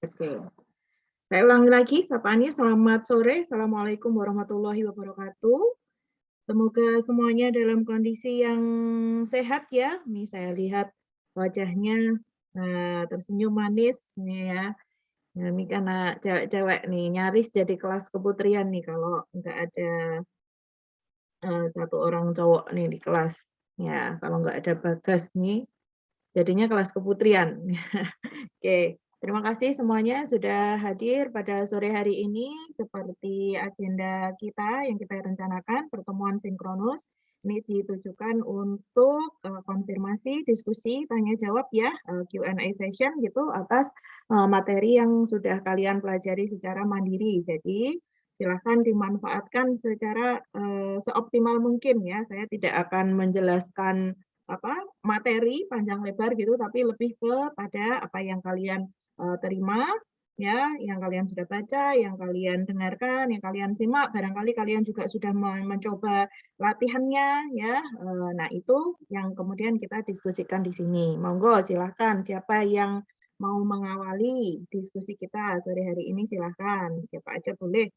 Oke. Saya ulangi lagi sapaannya, selamat sore, Assalamualaikum warahmatullahi wabarakatuh. Semoga semuanya dalam kondisi yang sehat ya. Nih saya lihat wajahnya, tersenyum manis nih ya. Nah, ini karena cewek-cewek nih, nyaris jadi kelas keputrian nih kalau nggak ada, 1 orang cowok nih di kelas. Ya, kalau nggak ada Bagas nih, jadinya kelas keputrian. Oke, terima kasih semuanya sudah hadir pada sore hari ini. Seperti agenda kita yang kita rencanakan, pertemuan sinkronus ini ditujukan untuk konfirmasi, diskusi, tanya jawab ya, Q&A session gitu atas materi yang sudah kalian pelajari secara mandiri. Jadi silahkan dimanfaatkan secara seoptimal mungkin ya. Saya tidak akan menjelaskan materi panjang lebar gitu, tapi lebih kepada apa yang kalian terima ya, yang kalian sudah baca, yang kalian dengarkan, yang kalian simak, barangkali kalian juga sudah mencoba latihannya ya. Nah, itu yang kemudian kita diskusikan di sini. Monggo silahkan, siapa yang mau mengawali diskusi kita sore hari ini silahkan, siapa aja boleh.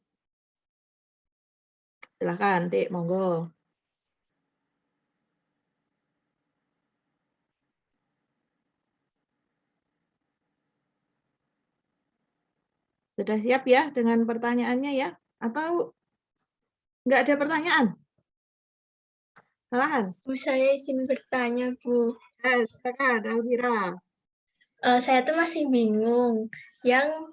Silahkan, Dek, monggo. Sudah siap ya dengan pertanyaannya ya? Atau nggak ada pertanyaan? Silakan. Bu, saya izin bertanya, Bu. Silakan, Elvira. Saya tuh masih bingung yang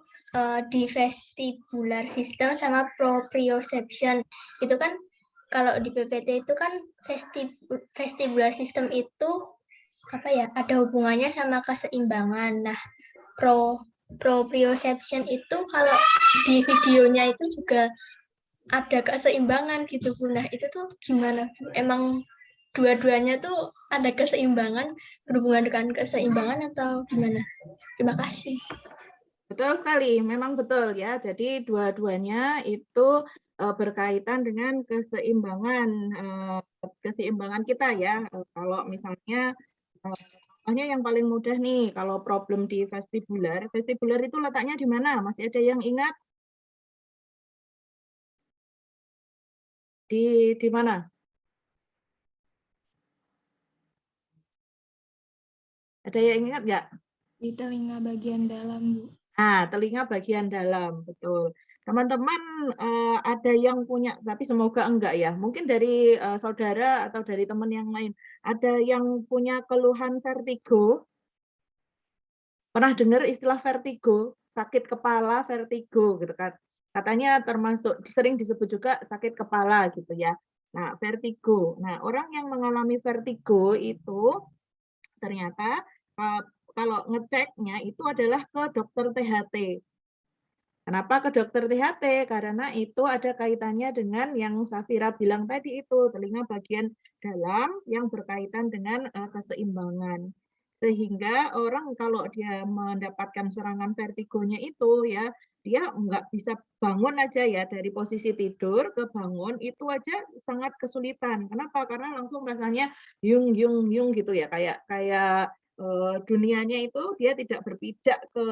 di vestibular system sama proprioception itu kan kalau di PPT itu kan vestibular system itu apa ya, ada hubungannya sama keseimbangan. Nah, proprioception itu kalau di videonya itu juga ada keseimbangan gitu, Bu. Nah, itu tuh gimana, Bu? Emang dua-duanya tuh ada keseimbangan, berhubungan dengan keseimbangan atau gimana? Terima kasih. Betul sekali, memang betul ya. Jadi dua-duanya itu berkaitan dengan keseimbangan kita ya. Kalau misalnya contohnya yang paling mudah nih, kalau problem di vestibular, vestibular itu letaknya di mana? Masih ada yang ingat? Di mana? Ada yang ingat nggak? Di telinga bagian dalam, Bu. Telinga bagian dalam, betul. Teman-teman ada yang punya, tapi semoga enggak ya. Mungkin dari saudara atau dari teman yang lain, ada yang punya keluhan vertigo? Pernah dengar istilah vertigo? Sakit kepala, vertigo gitu kan. Katanya termasuk sering disebut juga sakit kepala gitu ya. Nah, vertigo. Nah, orang yang mengalami vertigo itu ternyata kalau ngeceknya itu adalah ke dokter THT. Kenapa ke dokter THT? Karena itu ada kaitannya dengan yang Safira bilang tadi itu, telinga bagian dalam yang berkaitan dengan keseimbangan. Sehingga orang kalau dia mendapatkan serangan vertigonya itu ya, dia nggak bisa bangun aja ya dari posisi tidur ke bangun itu aja sangat kesulitan. Kenapa? Karena langsung rasanya yung yung yung gitu ya, kayak kayak dunianya itu dia tidak berpijak ke,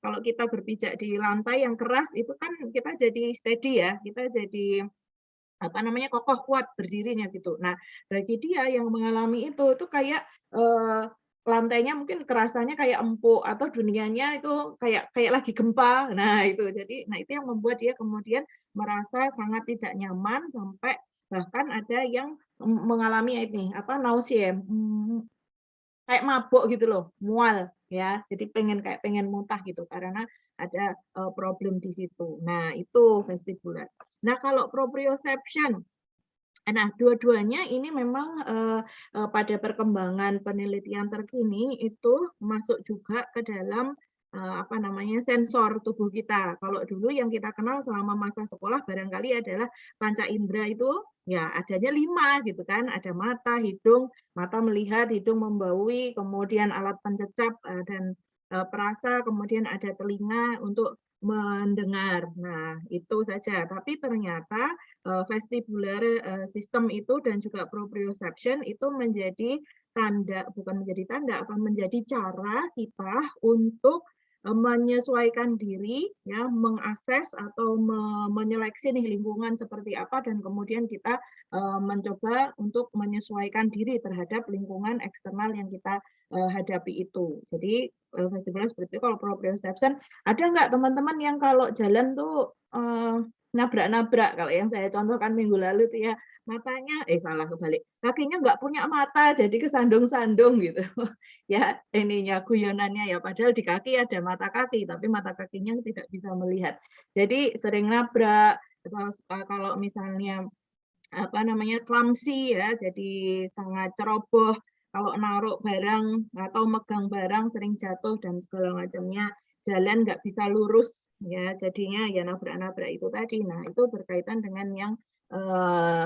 kalau kita berpijak di lantai yang keras itu kan kita jadi steady ya, kita jadi kokoh kuat berdirinya gitu. Nah, bagi dia yang mengalami itu kayak lantainya mungkin kerasanya kayak empuk atau dunianya itu kayak kayak lagi gempa. Nah, itu. Jadi, nah itu yang membuat dia kemudian merasa sangat tidak nyaman sampai bahkan ada yang mengalami ini nausea, kayak mabuk gitu loh, mual ya. Jadi kayak pengen muntah gitu karena ada problem di situ. Nah, itu vestibular. Nah, kalau proprioception, nah dua-duanya ini memang pada perkembangan penelitian terkini itu masuk juga ke dalam sensor tubuh kita. Kalau dulu yang kita kenal selama masa sekolah barangkali adalah panca indera itu ya adanya 5 gitu kan, ada mata, hidung, mata melihat, hidung membaui, kemudian alat pencecap dan perasa, kemudian ada telinga untuk mendengar. Nah, itu saja. Tapi ternyata vestibular system itu dan juga proprioception itu menjadi tanda, bukan menjadi tanda, menjadi cara kita untuk menyesuaikan diri, ya, mengakses atau menyeleksi nih lingkungan seperti apa, dan kemudian kita mencoba untuk menyesuaikan diri terhadap lingkungan eksternal yang kita hadapi itu. Jadi vestibular seperti itu. Kalau proprioception, ada nggak teman-teman yang kalau jalan tuh nabrak-nabrak? Kalau yang saya contohkan minggu lalu tuh ya, matanya salah kebalik, kakinya nggak punya mata, jadi kesandung-sandung gitu. Ya, ininya guyonannya ya, padahal di kaki ada mata kaki, tapi mata kakinya tidak bisa melihat. Jadi sering nabrak, terus kalau misalnya apa namanya, clumsy ya, jadi sangat ceroboh, kalau naruh barang atau megang barang sering jatuh dan segala macamnya, jalan nggak bisa lurus ya, jadinya ya nabrak-nabrak itu tadi. Nah, itu berkaitan dengan yang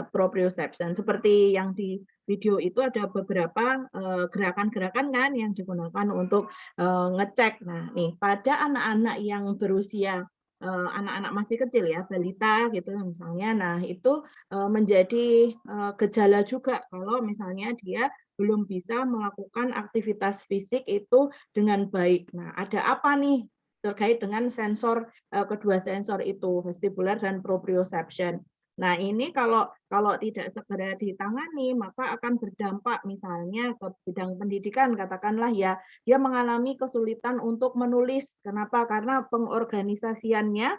proprioception. Seperti yang di video itu ada beberapa gerakan-gerakan kan yang digunakan untuk ngecek. Nah, nih pada anak-anak yang berusia anak-anak masih kecil ya, balita gitu misalnya. Nah, itu menjadi gejala juga kalau misalnya dia belum bisa melakukan aktivitas fisik itu dengan baik. Nah, ada apa nih terkait dengan sensor kedua sensor itu, vestibular dan proprioception. Nah, ini kalau tidak segera ditangani, maka akan berdampak misalnya ke bidang pendidikan, katakanlah ya, dia mengalami kesulitan untuk menulis. Kenapa? Karena pengorganisasiannya,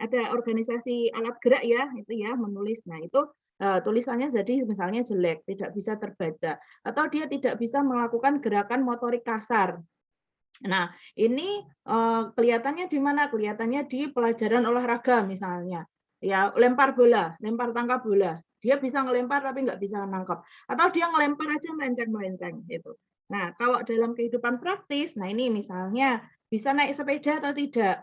ada organisasi alat gerak ya, itu ya, menulis. Nah, itu tulisannya jadi misalnya jelek, tidak bisa terbaca. Atau dia tidak bisa melakukan gerakan motorik kasar. Nah, ini kelihatannya di mana? Kelihatannya di pelajaran olahraga misalnya. Ya, lempar bola, lempar tangkap bola. Dia bisa ngelempar tapi nggak bisa nangkap. Atau dia ngelempar aja melenceng-melenceng gitu. Nah, kalau dalam kehidupan praktis, nah ini misalnya bisa naik sepeda atau tidak.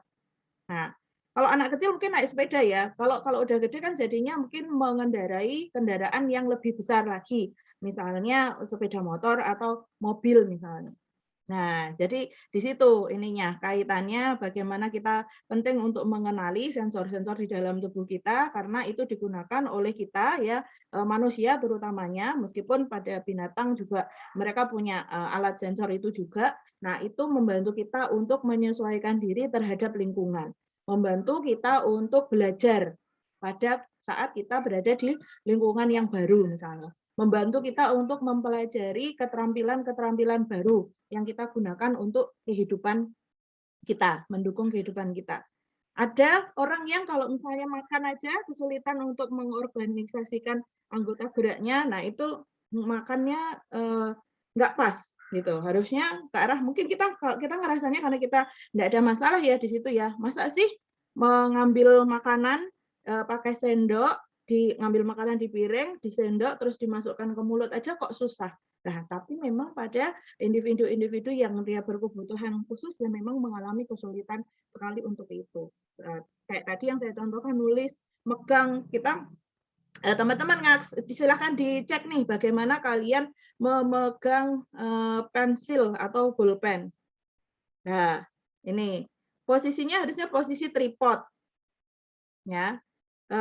Nah, kalau anak kecil mungkin naik sepeda ya. Kalau udah gede kan jadinya mungkin mengendarai kendaraan yang lebih besar lagi. Misalnya sepeda motor atau mobil misalnya. Nah, jadi di situ ininya kaitannya bagaimana kita penting untuk mengenali sensor-sensor di dalam tubuh kita, karena itu digunakan oleh kita ya, manusia terutamanya, meskipun pada binatang juga mereka punya alat sensor itu juga. Nah, itu membantu kita untuk menyesuaikan diri terhadap lingkungan, membantu kita untuk belajar pada saat kita berada di lingkungan yang baru misalnya, membantu kita untuk mempelajari keterampilan-keterampilan baru yang kita gunakan untuk kehidupan kita, mendukung kehidupan kita. Ada orang yang kalau misalnya makan aja kesulitan untuk mengorganisasikan anggota geraknya, nah itu makannya nggak pas gitu. Harusnya ke arah mungkin kita ngerasanya karena kita nggak ada masalah ya di situ ya. Masa sih mengambil makanan pakai sendok, ngambil makanan di piring, di sendok terus dimasukkan ke mulut aja kok susah. Nah, tapi memang pada individu-individu yang dia berkebutuhan khusus yang memang mengalami kesulitan sekali untuk itu. Kayak tadi yang saya contohkan nulis, megang, kita teman-teman silahkan dicek nih bagaimana kalian memegang pensil atau pulpen. Nah, ini posisinya harusnya posisi tripod. Ya.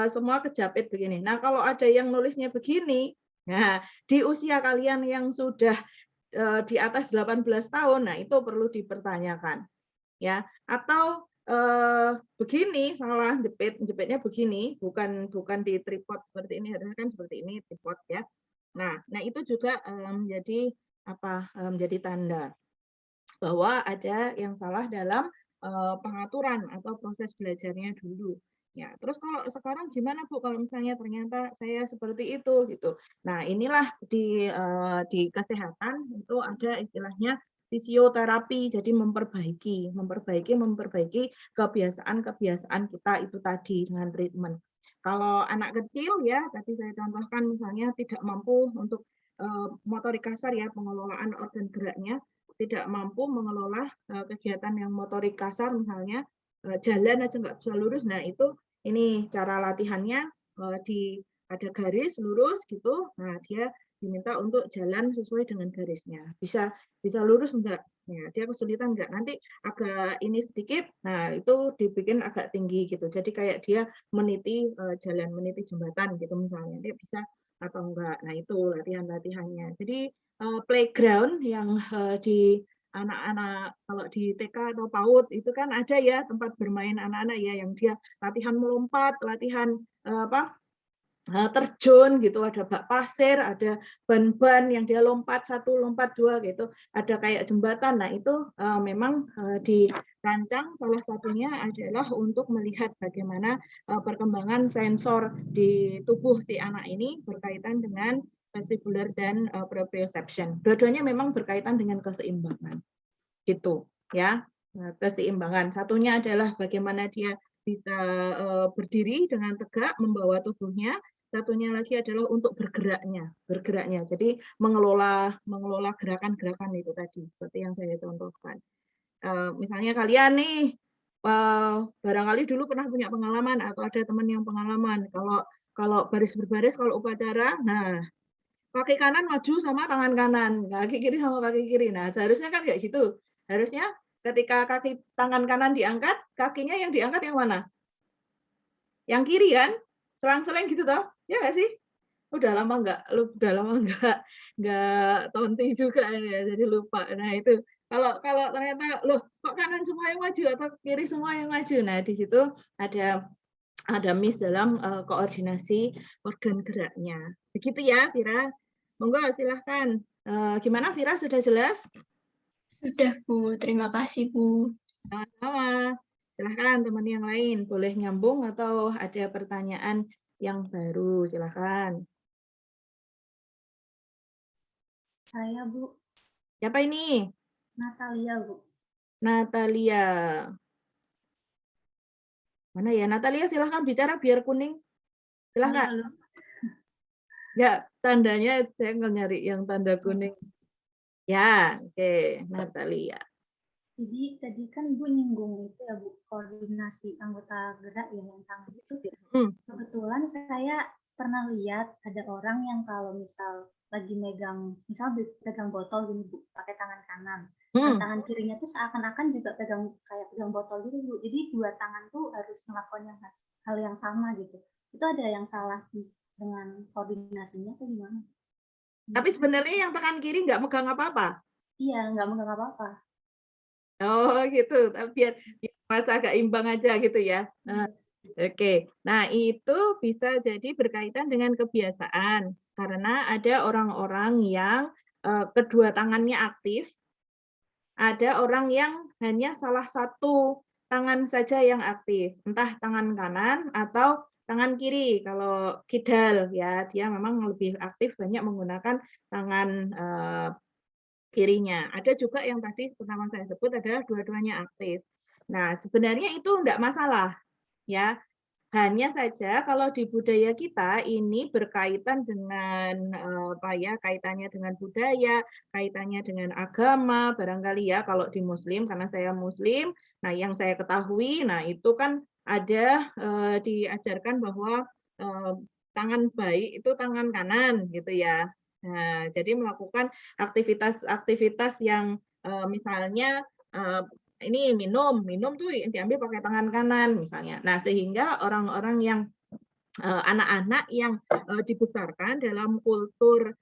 Semua kejepit begini. Nah, kalau ada yang nulisnya begini, nah di usia kalian yang sudah di atas 18 tahun, nah itu perlu dipertanyakan, ya. Atau begini, salah jepitnya begini, bukan di tripod seperti ini, harusnya kan seperti ini tripod ya. Nah itu juga menjadi menjadi tanda bahwa ada yang salah dalam pengaturan atau proses belajarnya dulu. Ya, terus kalau sekarang gimana Bu kalau misalnya ternyata saya seperti itu gitu. Nah, inilah di kesehatan itu ada istilahnya fisioterapi, jadi memperbaiki kebiasaan-kebiasaan kita itu tadi dengan treatment. Kalau anak kecil ya, tadi saya contohkan misalnya tidak mampu untuk motorik kasar ya, pengelolaan organ geraknya, tidak mampu mengelola kegiatan yang motorik kasar misalnya, jalan aja nggak bisa lurus. Nah, itu ini cara latihannya ada garis lurus gitu. Nah, dia diminta untuk jalan sesuai dengan garisnya. Bisa lurus enggak? Ya, dia kesulitan enggak? Nanti agak ini sedikit. Nah, itu dibikin agak tinggi gitu. Jadi kayak dia meniti jalan, meniti jembatan gitu misalnya. Dia bisa atau enggak. Nah, itu latihan-latihannya. Jadi playground yang anak-anak kalau di TK atau PAUD itu kan ada ya tempat bermain anak-anak ya yang dia latihan melompat, latihan terjun gitu, ada bak pasir, ada ban-ban yang dia lompat 1, lompat 2 gitu, ada kayak jembatan. Nah, itu memang dirancang salah satunya adalah untuk melihat bagaimana perkembangan sensor di tubuh si anak ini berkaitan dengan vestibular dan proprioception. Dua-duanya memang berkaitan dengan keseimbangan. Gitu, ya. Nah, keseimbangan. Satunya adalah bagaimana dia bisa berdiri dengan tegak, membawa tubuhnya. Satunya lagi adalah untuk bergeraknya. Jadi mengelola gerakan-gerakan itu tadi, seperti yang saya contohkan. Misalnya kalian nih, barangkali dulu pernah punya pengalaman atau ada teman yang pengalaman, kalau baris berbaris, kalau upacara, nah kaki kanan maju sama tangan kanan, kaki kiri sama kaki kiri. Nah, seharusnya kan kayak gitu. Harusnya ketika tangan kanan diangkat, kakinya yang diangkat yang mana? Yang kiri kan? Selang-seling gitu toh? Ya nggak sih? Udah lama nggak tonti juga ya, jadi lupa. Nah, itu kalau kalau ternyata loh kok kanan semua yang maju atau kiri semua yang maju. Nah, di situ ada miss dalam koordinasi organ geraknya. Begitu ya, Vira. Monggo silahkan. Gimana Vira, sudah jelas? Sudah, Bu. Terima kasih, Bu. Sama-sama. Silahkan teman yang lain, boleh nyambung atau ada pertanyaan yang baru, silahkan. Saya, Bu. Siapa ini? Natalia, Bu. Natalia. Mana ya? Natalia, silahkan bicara biar kuning. Silahkan. Halo. Ya, tandanya saya nyari yang tanda kuning. Ya, oke, Natalia. Jadi tadi kan Ibu nyinggung itu ya Bu, koordinasi anggota gerak yang tangan itu. Kebetulan saya pernah lihat ada orang yang kalau misal lagi misal pegang botol gini Bu, pakai tangan kanan. Dan tangan kirinya tuh seakan-akan juga pegang botol gitu Bu. Jadi dua tangan tuh harus melakukan hal yang sama gitu. Itu ada yang salah dengan koordinasinya atau gimana? Tapi sebenarnya yang tangan kiri nggak megang apa-apa. Iya, nggak megang apa-apa. Oh gitu, tapi biar masa agak imbang aja gitu ya. Nah, oke, nah itu bisa jadi berkaitan dengan kebiasaan karena ada orang-orang yang kedua tangannya aktif, ada orang yang hanya salah satu tangan saja yang aktif, entah tangan kanan atau tangan kiri. Kalau kidal ya dia memang lebih aktif, banyak menggunakan tangan kirinya. Ada juga yang tadi pertama saya sebut adalah dua-duanya aktif. Nah, sebenarnya itu enggak masalah, ya. Hanya saja kalau di budaya kita ini berkaitan dengan kaitannya dengan budaya, kaitannya dengan agama, barangkali ya kalau di Muslim karena saya Muslim. Nah, yang saya ketahui, nah itu kan ada diajarkan bahwa tangan baik itu tangan kanan gitu ya. Nah, jadi melakukan aktivitas-aktivitas yang misalnya ini minum tuh diambil pakai tangan kanan misalnya. Nah, sehingga orang-orang yang anak-anak yang dibesarkan dalam kultur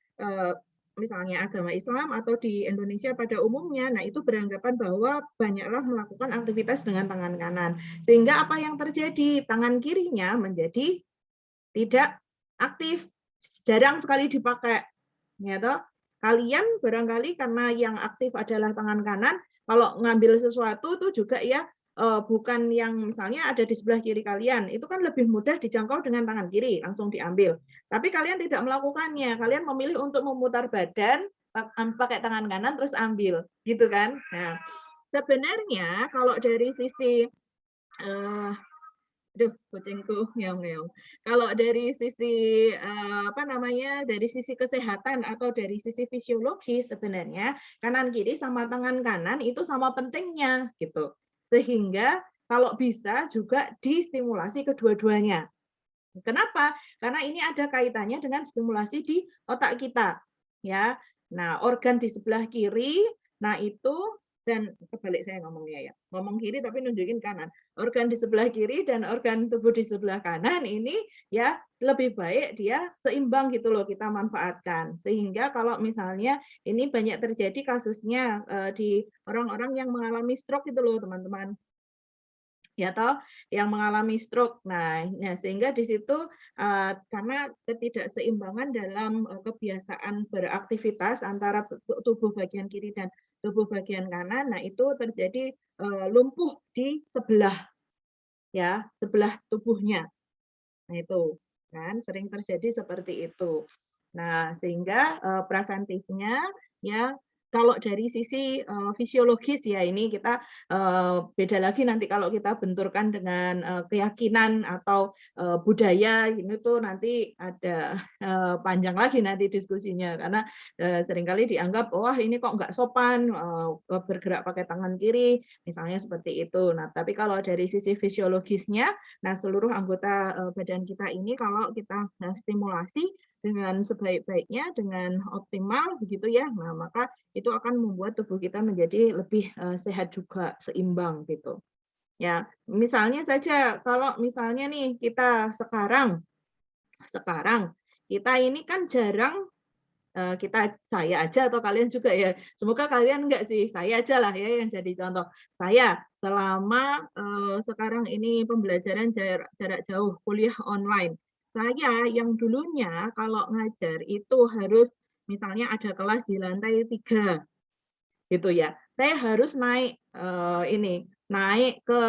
misalnya agama Islam atau di Indonesia pada umumnya, nah itu beranggapan bahwa banyaklah melakukan aktivitas dengan tangan kanan. Sehingga apa yang terjadi? Tangan kirinya menjadi tidak aktif, jarang sekali dipakai. Ya toh? Kalian barangkali karena yang aktif adalah tangan kanan, kalau ngambil sesuatu tuh juga ya bukan yang misalnya ada di sebelah kiri kalian, itu kan lebih mudah dijangkau dengan tangan kiri, langsung diambil. Tapi kalian tidak melakukannya, kalian memilih untuk memutar badan pakai tangan kanan terus ambil, gitu kan? Nah, sebenarnya kalau dari sisi kucingku ngeong-ngeong. Kalau dari sisi dari sisi kesehatan atau dari sisi fisiologi sebenarnya kanan kiri sama tangan kanan itu sama pentingnya gitu. Sehingga kalau bisa juga distimulasi kedua-duanya. Kenapa? Karena ini ada kaitannya dengan stimulasi di otak kita, ya. Nah, organ di sebelah kiri, nah itu dan kebalik saya ngomongnya ya, ngomong kiri tapi nunjukin kanan. Organ di sebelah kiri dan organ tubuh di sebelah kanan ini ya lebih baik dia seimbang gitu loh kita manfaatkan. Sehingga kalau misalnya ini banyak terjadi kasusnya di orang-orang yang mengalami stroke itu loh teman-teman. Ya toh yang mengalami stroke. Nah, sehingga di situ karena ketidakseimbangan dalam kebiasaan beraktivitas antara tubuh bagian kiri dan tubuh bagian kanan, nah itu terjadi lumpuh di sebelah ya, sebelah tubuhnya. Nah, itu kan sering terjadi seperti itu. Nah, sehingga preventifnya ya kalau dari sisi fisiologis ya ini kita beda lagi nanti kalau kita benturkan dengan keyakinan atau budaya ini tuh nanti ada panjang lagi nanti diskusinya karena seringkali dianggap wah ini kok nggak sopan bergerak pakai tangan kiri misalnya seperti itu. Nah, tapi kalau dari sisi fisiologisnya, nah seluruh anggota badan kita ini kalau kita stimulasi dengan sebaik-baiknya, dengan optimal begitu ya. Nah, maka itu akan membuat tubuh kita menjadi lebih sehat juga, seimbang gitu. Ya, misalnya saja kalau misalnya nih kita sekarang kita ini kan jarang saya aja atau kalian juga ya. Semoga kalian enggak sih, saya aja lah ya yang jadi contoh. Saya selama sekarang ini pembelajaran jarak jauh kuliah online. Saya yang dulunya kalau ngajar itu harus misalnya ada kelas di lantai 3 gitu ya. Saya harus naik naik ke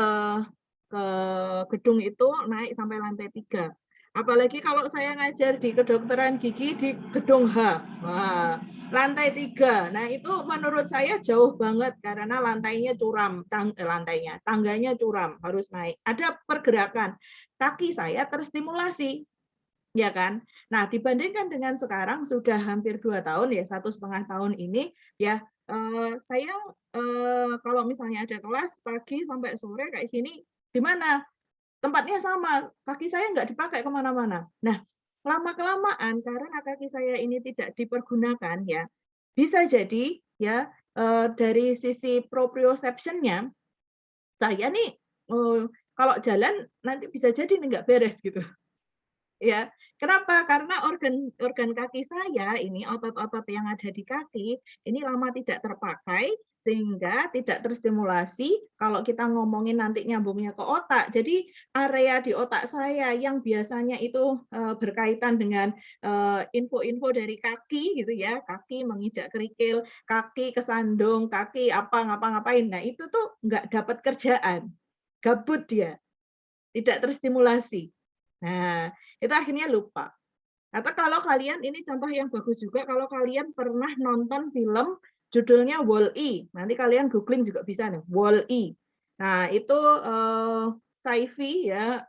gedung itu naik sampai lantai 3. Apalagi kalau saya ngajar di kedokteran gigi di gedung H. Wah, lantai 3. Nah, itu menurut saya jauh banget karena lantainya curam, tangganya curam, harus naik. Ada pergerakan. Kaki saya terstimulasi, ya kan? Nah, dibandingkan dengan sekarang sudah hampir 2 tahun ya, 1,5 tahun ini ya saya kalau misalnya ada kelas pagi sampai sore kayak gini, di mana? Tempatnya sama, kaki saya nggak dipakai kemana-mana. Nah, lama-kelamaan karena kaki saya ini tidak dipergunakan ya, bisa jadi ya dari sisi proprioception-nya, saya nih kalau jalan nanti bisa jadi nih nggak beres gitu. Ya, kenapa? Karena organ kaki saya ini, otot-otot yang ada di kaki, ini lama tidak terpakai, sehingga tidak terstimulasi kalau kita ngomongin nanti nyambungnya ke otak. Jadi area di otak saya yang biasanya itu berkaitan dengan info-info dari kaki gitu ya, kaki menginjak kerikil, kaki kesandung, kaki apa ngapa-ngapain. Nah, itu tuh nggak dapat kerjaan, gabut dia, tidak terstimulasi. Nah, itu akhirnya lupa. Atau kalau kalian, ini contoh yang bagus juga, kalau kalian pernah nonton film judulnya Wall-E, nanti kalian googling juga bisa nih, Wall-E. Nah, itu sci-fi ya,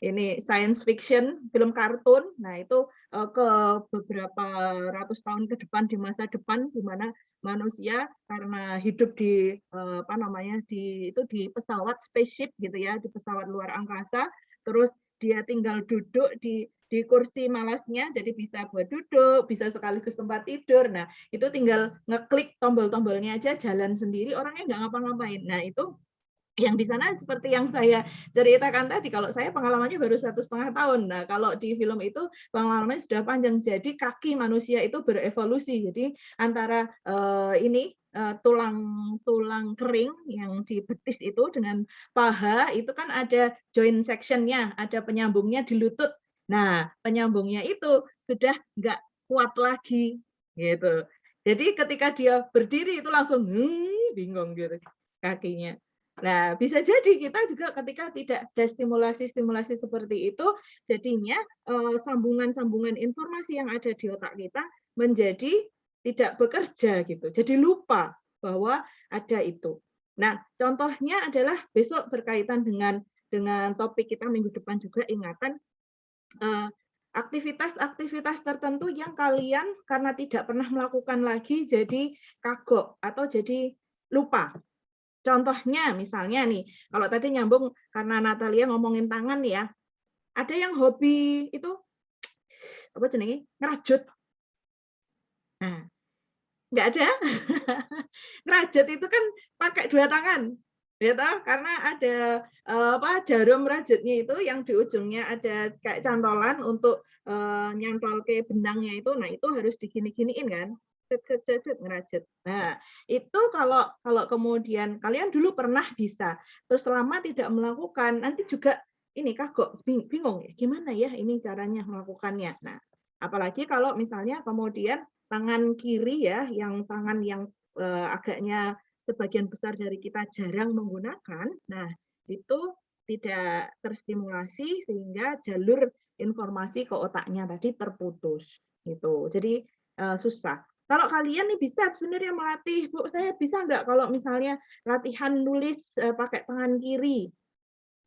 ini science fiction, film kartun. Nah, itu ke beberapa ratus tahun ke depan di masa depan di mana manusia karena hidup di apa namanya di pesawat spaceship gitu ya, di pesawat luar angkasa, terus dia tinggal duduk di kursi malasnya, jadi bisa buat duduk, bisa sekaligus tempat tidur. Nah, itu tinggal ngeklik tombol-tombolnya aja, jalan sendiri, orangnya nggak ngapa-ngapain. Nah, itu yang di sana seperti yang saya ceritakan tadi, kalau saya pengalamannya baru 1,5 tahun. Nah, kalau di film itu pengalamannya sudah panjang. Jadi kaki manusia itu berevolusi. Jadi antara tulang kering yang di betis itu dengan paha itu kan ada joint section-nya, ada penyambungnya di lutut. Nah, penyambungnya itu sudah nggak kuat lagi, gitu. Jadi ketika dia berdiri itu langsung bingung gitu kakinya. Nah, bisa jadi kita juga ketika tidak ada stimulasi-stimulasi seperti itu, jadinya sambungan-sambungan informasi yang ada di otak kita menjadi tidak bekerja gitu. Jadi lupa bahwa ada itu. Nah, contohnya adalah besok berkaitan dengan topik kita minggu depan juga ingatan aktivitas-aktivitas tertentu yang kalian karena tidak pernah melakukan lagi jadi kagok atau jadi lupa. Contohnya misalnya nih, kalau tadi nyambung karena Natalia ngomongin tangan ya, ada yang hobi itu apa jenenge ngerajut. Nah, Nggak ada. Ngerajut itu kan pakai 2 tangan, ya toh? Karena ada jarum rajutnya itu yang di ujungnya ada kayak cantolan untuk nyantol ke benangnya itu. Nah, itu harus digini-giniin kan. Ngerajut. Nah, itu kalau kalau kemudian kalian dulu pernah bisa, terus selama tidak melakukan, nanti juga ini kagok bingung ya, gimana ya ini caranya melakukannya. Nah, apalagi kalau misalnya kemudian tangan kiri ya, yang tangan yang agaknya sebagian besar dari kita jarang menggunakan, nah itu tidak terstimulasi sehingga jalur informasi ke otaknya tadi terputus gitu. Jadi susah. Kalau kalian nih bisa sebenarnya melatih, Bu, saya bisa nggak kalau misalnya latihan nulis pakai tangan kiri,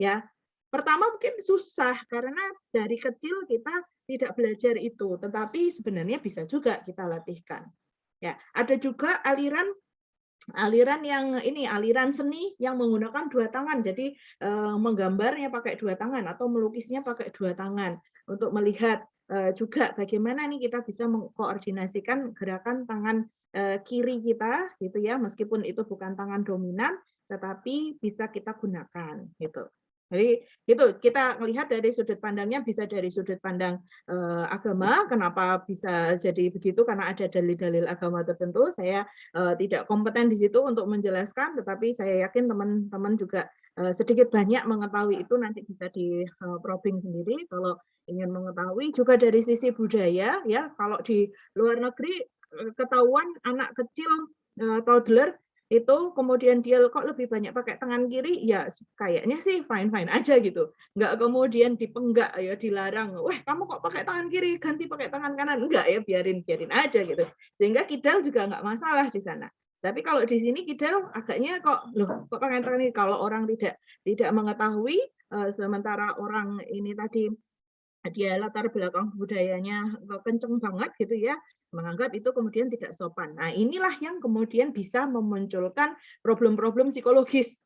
ya. Pertama mungkin susah karena dari kecil kita tidak belajar itu, tetapi sebenarnya bisa juga kita latihkan. Ya, ada juga aliran yang ini aliran seni yang menggunakan 2 tangan. Jadi menggambarnya pakai 2 tangan atau melukisnya pakai 2 tangan untuk melihat juga bagaimana nih kita bisa mengkoordinasikan gerakan tangan kiri kita gitu ya, meskipun itu bukan tangan dominan tetapi bisa kita gunakan gitu. Jadi itu kita melihat dari sudut pandangnya bisa dari sudut pandang agama, kenapa bisa jadi begitu karena ada dalil-dalil agama tertentu. Saya tidak kompeten di situ untuk menjelaskan, tetapi saya yakin teman-teman juga sedikit banyak mengetahui itu, nanti bisa di probing sendiri kalau ingin mengetahui. Juga dari sisi budaya ya, kalau di luar negeri ketahuan anak kecil toddler itu kemudian dia kok lebih banyak pakai tangan kiri, ya kayaknya sih fine-fine aja gitu. Nggak kemudian dipenggak ya, dilarang, wah kamu kok pakai tangan kiri, ganti pakai tangan kanan. Enggak ya, biarin aja gitu. Sehingga kidal juga nggak masalah di sana. Tapi kalau di sini kidal agaknya kok pakai tangan kiri, kalau orang tidak mengetahui, sementara orang ini tadi dia latar belakang budayanya kenceng banget gitu ya, menganggap itu kemudian tidak sopan. Nah, inilah yang kemudian bisa memunculkan problem-problem psikologis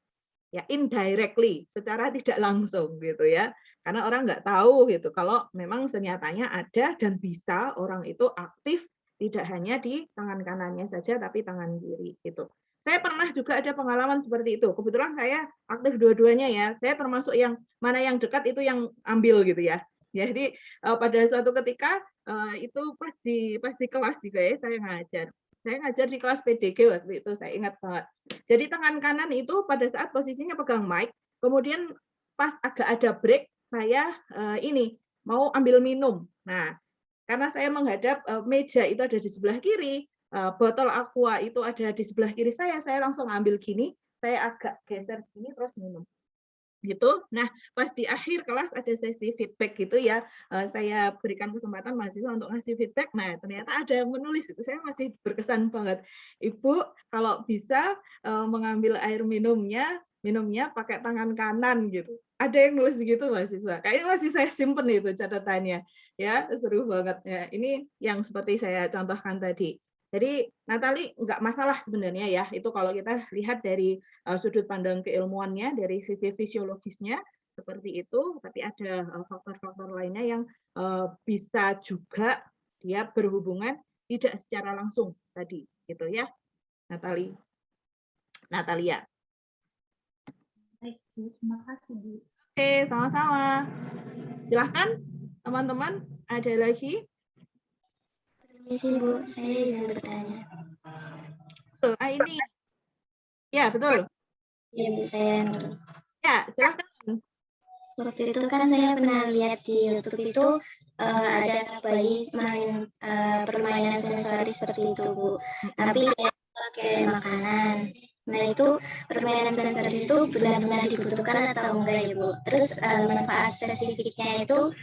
ya, indirectly, secara tidak langsung gitu ya. Karena orang nggak tahu gitu kalau memang senyatanya ada dan bisa orang itu aktif tidak hanya di tangan kanannya saja tapi tangan kiri gitu. Saya pernah juga ada pengalaman seperti itu. Kebetulan saya aktif dua-duanya ya. Saya termasuk yang mana yang dekat itu yang ambil gitu ya. Jadi pada suatu ketika itu pas di kelas juga ya saya ngajar. Saya ngajar di kelas PDG waktu itu, saya ingat banget. Jadi tangan kanan itu pada saat posisinya pegang mic, kemudian pas agak ada break, saya ini mau ambil minum. Nah, karena saya menghadap meja itu ada di sebelah kiri, botol aqua itu ada di sebelah kiri saya langsung ambil gini, saya agak geser gini terus minum. Gitu. Nah, pas di akhir kelas ada sesi feedback gitu ya, saya berikan kesempatan mahasiswa untuk ngasih feedback. Nah, ternyata ada yang menulis itu, saya masih berkesan banget. Ibu kalau bisa mengambil air minumnya pakai tangan kanan gitu. Ada yang nulis gitu mahasiswa. Kayaknya masih saya simpen itu catatannya. Ya, seru banget ya. Ini yang seperti saya contohkan tadi. Jadi Natali nggak masalah sebenarnya ya, itu kalau kita lihat dari sudut pandang keilmuannya, dari sisi fisiologisnya seperti itu, tapi ada faktor-faktor lainnya yang bisa juga dia berhubungan tidak secara langsung tadi, gitu ya, Natalia. Baik, Bu. Terima kasih, Bu. Oke, sama-sama. Silahkan teman-teman, ada lagi? Permisi, Bu, saya izin bertanya. Ini. Ya, betul. Ya, Bu, saya. Ya, silahkan. Waktu itu kan saya pernah lihat di YouTube itu ada bayi main permainan sensori seperti itu, Bu. Tapi dia pakai makanan. Nah, itu permainan sensori itu benar-benar dibutuhkan atau enggak ya, Bu? Terus manfaat spesifiknya itu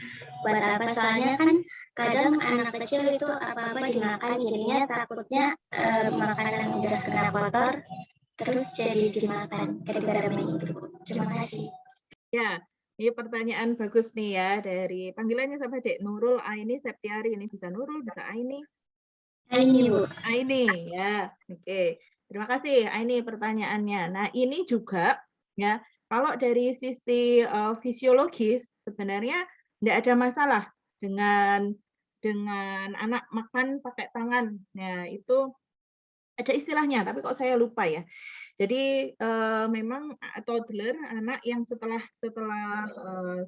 buat apa? Soalnya kan kadang anak kecil itu apa-apa dimakan, jadinya takutnya makanan udah kena kotor, terus jadi dimakan gara-gara main itu, Bu. Terima kasih. Ya, ini pertanyaan bagus nih ya, dari panggilannya siapa Dek? Nurul, Aini, Septiari. Ini bisa Nurul, bisa Aini. Aini, Bu. Aini, ya. Oke. Terima kasih Aini pertanyaannya. Nah, ini juga ya, kalau dari sisi fisiologis sebenarnya tidak ada masalah dengan anak makan pakai tangan. Nah, itu Ada istilahnya, tapi kok saya lupa ya. Jadi memang toddler, anak yang setelah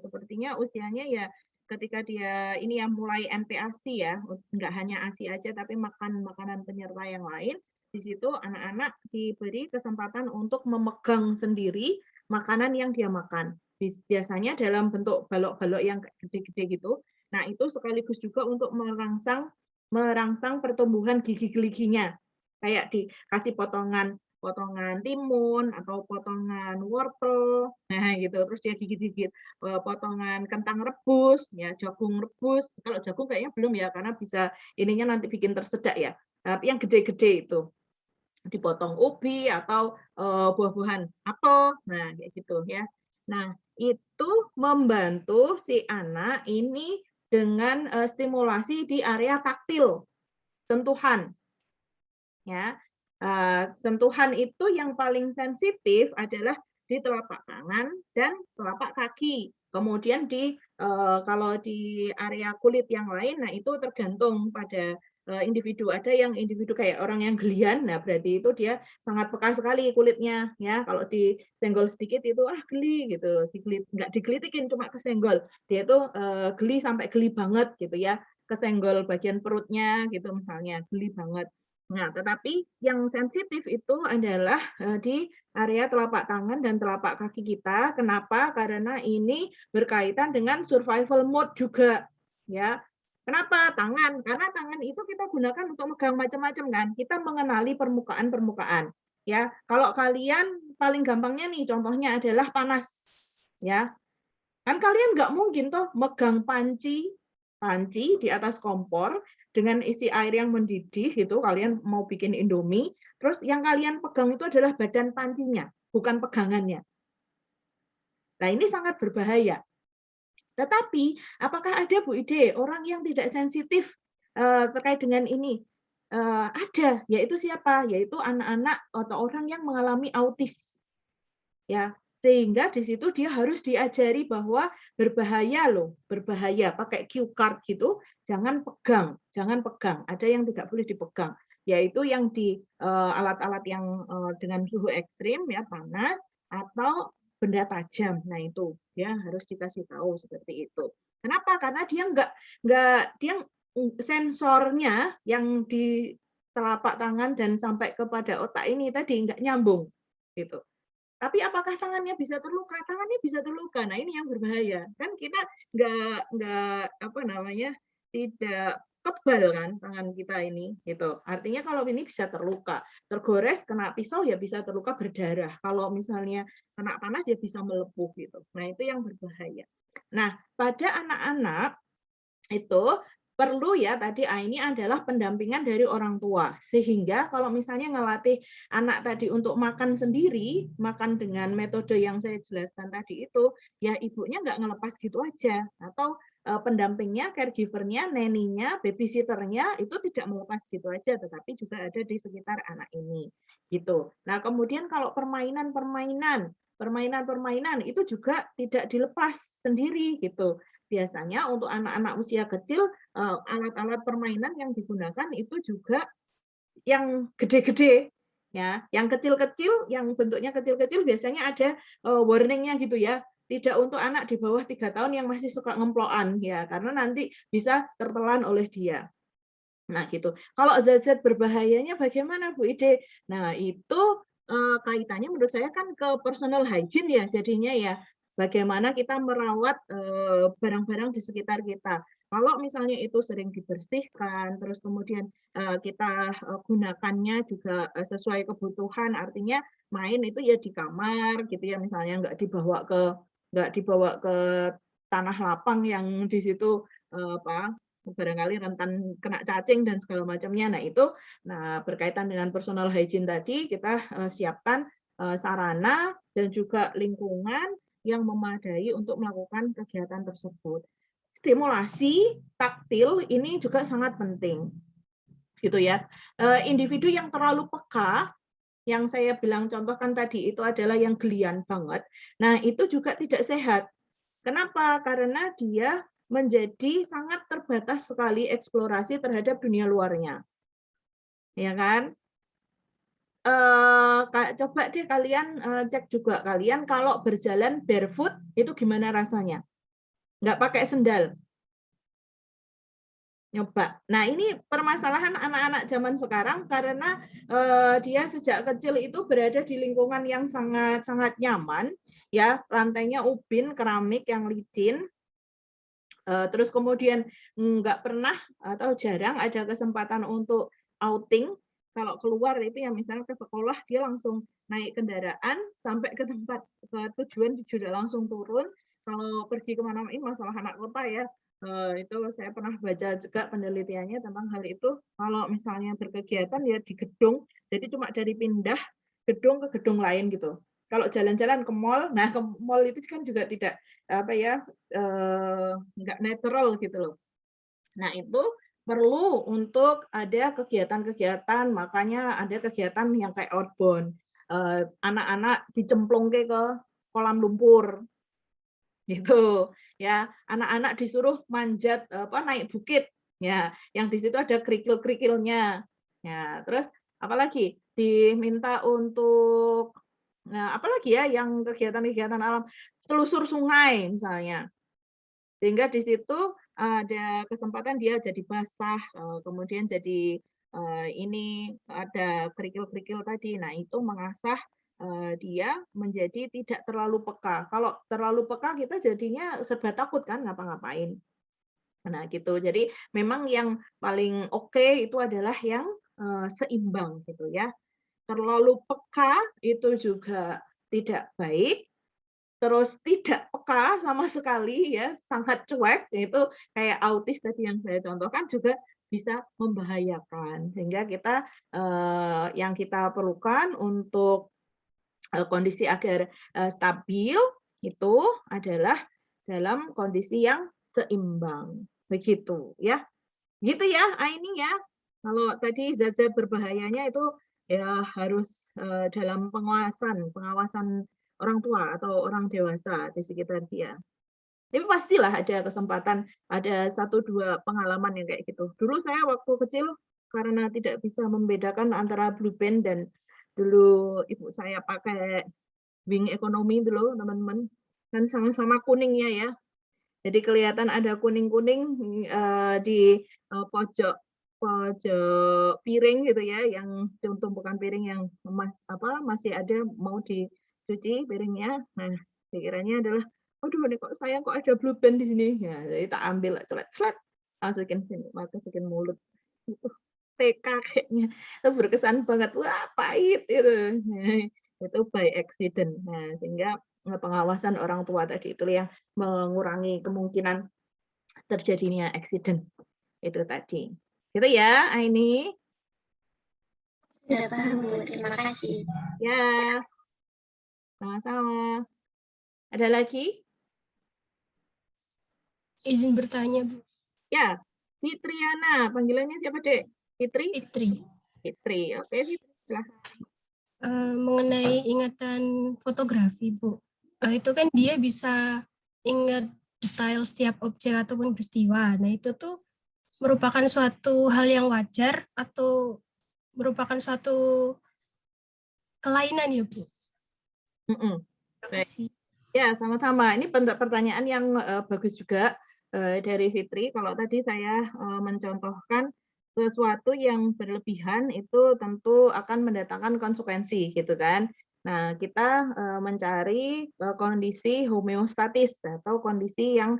sepertinya usianya ya ketika dia ini ya mulai MPASI ya, nggak hanya ASI aja tapi makan makanan penyerta yang lain. Di situ anak-anak diberi kesempatan untuk memegang sendiri makanan yang dia makan. Biasanya dalam bentuk balok-balok yang gede-gede gitu. Nah, itu sekaligus juga untuk merangsang pertumbuhan gigi-giginya. Kayak dikasih potongan timun atau potongan wortel, nah gitu. Terus dia gigit-gigit potongan kentang rebus, ya jagung rebus. Kalau jagung kayaknya belum ya, karena bisa ininya nanti bikin tersedak ya. Tapi yang gede-gede itu dipotong ubi atau buah-buahan apel, nah kayak gitu ya. Nah itu membantu si anak ini dengan stimulasi di area taktil, sentuhan. Ya, sentuhan itu yang paling sensitif adalah di telapak tangan dan telapak kaki. Kemudian kalau di area kulit yang lain, nah itu tergantung pada individu. Ada yang individu kayak orang yang gelian, nah berarti itu dia sangat peka sekali kulitnya. Ya, kalau disenggol sedikit itu geli gitu, nggak digelitikin cuma kesenggol. Dia itu geli sampai geli banget gitu ya. Kesenggol bagian perutnya gitu misalnya, geli banget. Nah, tetapi yang sensitif itu adalah di area telapak tangan dan telapak kaki kita. Kenapa? Karena ini berkaitan dengan survival mode juga, ya. Kenapa tangan? Karena tangan itu kita gunakan untuk megang macam-macam kan. Kita mengenali permukaan-permukaan, ya. Kalau kalian paling gampangnya nih contohnya adalah panas, ya. Kan kalian nggak mungkin toh megang panci di atas kompor dengan isi air yang mendidih gitu, kalian mau bikin Indomie, terus yang kalian pegang itu adalah badan pancinya, bukan pegangannya. Nah, ini sangat berbahaya. Tetapi, apakah ada Bu Ide orang yang tidak sensitif terkait dengan ini? Ada, yaitu siapa? Yaitu anak-anak atau orang yang mengalami autis. Ya, sehingga di situ dia harus diajari bahwa berbahaya loh, berbahaya. Pakai cue card gitu, jangan pegang. Ada yang tidak boleh dipegang, yaitu yang di alat-alat yang dengan suhu ekstrim ya, panas atau benda tajam. Nah, itu ya harus dikasih tahu seperti itu. Kenapa? Karena dia dia sensornya yang di telapak tangan dan sampai kepada otak ini tadi nggak nyambung gitu. Tapi apakah tangannya bisa terluka? Tangannya bisa terluka. Nah, ini yang berbahaya. Kan kita tidak kebal kan tangan kita ini gitu. Artinya kalau ini bisa terluka, tergores kena pisau ya bisa terluka berdarah. Kalau misalnya kena panas ya bisa melepuh gitu. Nah, itu yang berbahaya. Nah, pada anak-anak itu perlu ya tadi ini adalah pendampingan dari orang tua, sehingga kalau misalnya ngelatih anak tadi untuk makan sendiri, makan dengan metode yang saya jelaskan tadi itu, ya ibunya nggak ngelepas gitu aja, atau pendampingnya, caregivernya, neninya, babysitternya itu tidak melepas gitu aja, tetapi juga ada di sekitar anak ini gitu. Nah, kemudian kalau permainan itu juga tidak dilepas sendiri gitu. Biasanya untuk anak-anak usia kecil, alat-alat permainan yang digunakan itu juga yang gede-gede, ya. Yang kecil-kecil, yang bentuknya kecil-kecil biasanya ada warning-nya gitu ya. Tidak untuk anak di bawah 3 tahun yang masih suka ngemplokan, ya, karena nanti bisa tertelan oleh dia. Nah, gitu. Kalau zat-zat berbahayanya bagaimana, Bu Ide? Nah, itu kaitannya menurut saya kan ke personal hygiene ya jadinya ya. Bagaimana kita merawat barang-barang di sekitar kita. Kalau misalnya itu sering dibersihkan, terus kemudian kita gunakannya juga sesuai kebutuhan, artinya main itu ya di kamar gitu ya, misalnya nggak dibawa ke tanah lapang yang di situ barangkali rentan kena cacing dan segala macamnya. Nah, itu berkaitan dengan personal hygiene tadi kita siapkan sarana dan juga lingkungan yang memadai untuk melakukan kegiatan tersebut. Stimulasi taktil ini juga sangat penting. Gitu ya. Individu yang terlalu peka yang saya bilang contohkan tadi itu adalah yang gelian banget. Nah, itu juga tidak sehat. Kenapa? Karena dia menjadi sangat terbatas sekali eksplorasi terhadap dunia luarnya. Ya kan? coba deh kalian cek juga kalian kalau berjalan barefoot itu gimana rasanya? Nggak pakai sendal. Nyoba. Nah, ini permasalahan anak-anak zaman sekarang karena dia sejak kecil itu berada di lingkungan yang sangat nyaman, ya, lantainya ubin, keramik yang licin, terus kemudian nggak pernah atau jarang ada kesempatan untuk outing. Kalau keluar itu ya misalnya ke sekolah dia langsung naik kendaraan sampai ke tempat tujuan sudah langsung turun. Kalau pergi kemana-mana ini masalah anak kota ya. Itu saya pernah baca juga penelitiannya tentang hal itu. Kalau misalnya berkegiatan ya di gedung, jadi cuma dari pindah gedung ke gedung lain gitu. Kalau jalan-jalan ke mall, nah ke mall itu kan juga tidak nggak natural gitu loh. Nah itu perlu untuk ada kegiatan-kegiatan, makanya ada kegiatan yang kayak outbound. Anak-anak dicemplungke ke kolam lumpur, gitu ya. Anak-anak disuruh manjat naik bukit, ya. Yang di situ ada kerikil-kerikilnya. Ya, terus apalagi diminta untuk apalagi ya yang kegiatan-kegiatan alam, telusur sungai misalnya. Sehingga di situ ada kesempatan dia jadi basah, kemudian jadi ini ada kerikil-kerikil tadi. Nah, itu mengasah dia menjadi tidak terlalu peka. Kalau terlalu peka kita jadinya serba takut kan ngapa-ngapain. Nah, gitu. Jadi memang yang paling oke itu adalah yang seimbang gitu ya. Terlalu peka itu juga tidak baik, terus tidak peka sama sekali ya, sangat cuek, yaitu kayak autis tadi yang saya contohkan juga bisa membahayakan. Sehingga kita yang kita perlukan untuk kondisi agar stabil itu adalah dalam kondisi yang seimbang. Begitu ya. Gitu ya, Aini ya. Kalau tadi zat-zat berbahayanya itu ya harus dalam pengawasan orang tua atau orang dewasa di sekitar dia. Tapi pastilah ada kesempatan, ada 1-2 pengalaman yang kayak gitu. Dulu saya waktu kecil karena tidak bisa membedakan antara blue band dan dulu ibu saya pakai wing ekonomi dulu teman-teman. Kan sama-sama kuningnya ya. Jadi kelihatan ada kuning-kuning di pojok piring gitu ya, yang tumpukan piring yang masih ada mau dicuci piringnya. Nah, pikirannya adalah, "Aduh, ini kok sayang kok ada blue band di sini." Ya, jadi tak ambil, celet-celet, masukin sini, masukin mulut. Itu TK kayaknya. Itu berkesan banget. Wah, pahit itu. Nah, itu by accident. Nah, sehingga pengawasan orang tua tadi itu yang mengurangi kemungkinan terjadinya accident itu tadi. Gitu ya, Aini. Sudah paham, Bu. Terima kasih. Ya, sama-sama. Ada lagi? Izin bertanya, Bu. Ya, Fitriana. Panggilannya siapa, Dek? Fitri? Fitri. Fitri. Oke, Fitri. Silahkan. Mengenai ingatan fotografi, Bu. Itu kan dia bisa ingat detail setiap objek ataupun peristiwa. Nah, itu tuh merupakan suatu hal yang wajar atau merupakan suatu kelainan ya, Bu? Terima kasih. Ya, sama-sama. Ini pertanyaan yang bagus juga dari Fitri. Kalau tadi saya mencontohkan sesuatu yang berlebihan itu tentu akan mendatangkan konsekuensi, gitu kan. Nah, kita mencari kondisi homeostatis atau kondisi yang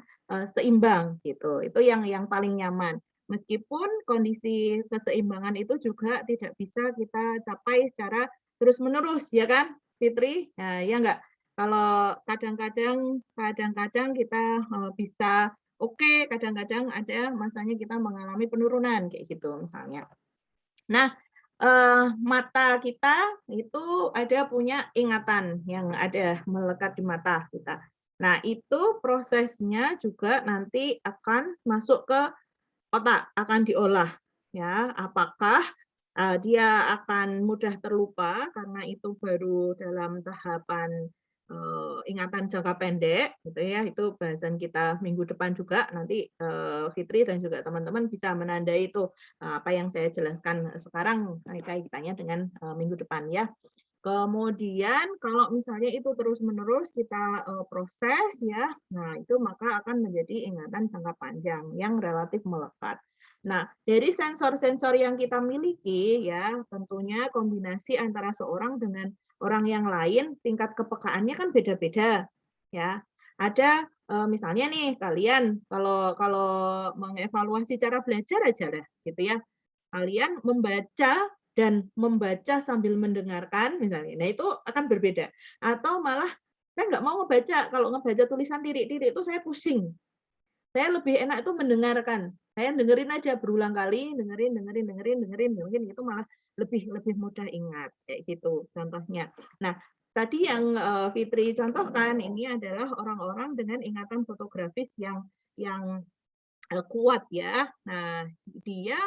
seimbang, gitu. Itu yang paling nyaman. Meskipun kondisi keseimbangan itu juga tidak bisa kita capai secara terus-menerus, ya kan, Fitri? Nah, ya enggak? Kalau kadang-kadang kita bisa oke, kadang-kadang ada masanya kita mengalami penurunan kayak gitu misalnya. Nah, mata kita itu ada punya ingatan yang ada melekat di mata kita. Nah, itu prosesnya juga nanti akan masuk ke otak, akan diolah ya. Apakah dia akan mudah terlupa karena itu baru dalam tahapan ingatan jangka pendek, gitu ya, itu bahasan kita minggu depan juga, nanti Fitri dan juga teman-teman bisa menandai itu apa yang saya jelaskan sekarang kaitannya dengan minggu depan ya. Kemudian kalau misalnya itu terus-menerus kita proses ya, nah itu maka akan menjadi ingatan jangka panjang yang relatif melekat. Nah, dari sensor-sensor yang kita miliki ya, tentunya kombinasi antara seorang dengan orang yang lain tingkat kepekaannya kan beda-beda ya. Ada misalnya nih kalian kalau mengevaluasi cara belajar aja lah gitu ya. Kalian membaca dan membaca sambil mendengarkan misalnya. Nah, itu akan berbeda. Atau malah saya nggak mau ngebaca, kalau ngebaca tulisan titik-titik itu saya pusing. Saya lebih enak itu mendengarkan. Saya dengerin aja berulang kali, dengerin, itu malah lebih mudah ingat kayak gitu contohnya. Nah, tadi yang Fitri contohkan ini adalah orang-orang dengan ingatan fotografis yang kuat ya. Nah, dia